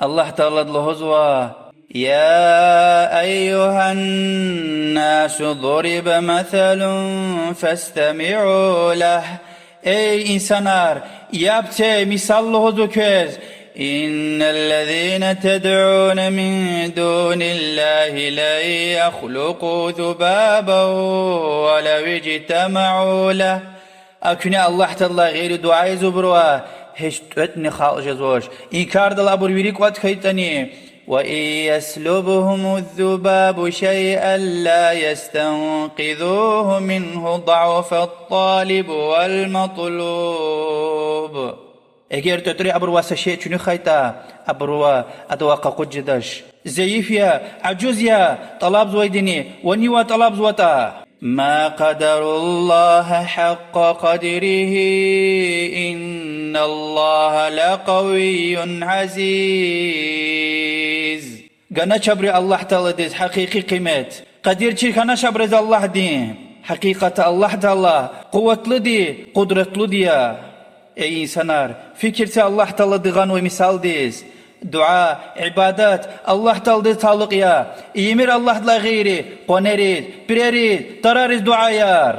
الله تعالى الهزوة يا أيها الناس ضرب مثل فاستمعوا له. Ey insanlar, yapte misallı huzu köz. İnnellezîne ted'ûne min dûnillâhi len yahlukû zubâben ve lev ictema'û leh. Aküne Allah Teala gayri duayı zubrua. Hiç ötni halcazor. İnkar da labur virik vat kaytani. وَإِنْ يَسْلُبْهُمُ الذُّبَابُ شَيْئًا لَا يَسْتَنْقِذُوهُ مِنْهُ ضَعْفَ الطَّالِبِ وَالْمَطْلُوبِ. Eğer tötürü abruva şey çünü hayta abruva adwa qaqujdash zayıf ya acuz ya talab zuydini ve niwa talab zuata ma qadarullah haqqa qadrihi innallaha laqawiyyun aziz. Gana çabri Allah Teala diz hakiki kıymet qadir çirkana çabrez Allah din hakikati Allah Teala kuvvetli di kudretli diye. Ey insanlar, fikirse Allah Teala dığan ve misal diz. Dua, ibadet, Allah Teala talık ya. İyimir Allah'la gayri, konerid, birerid, tarariz duayar.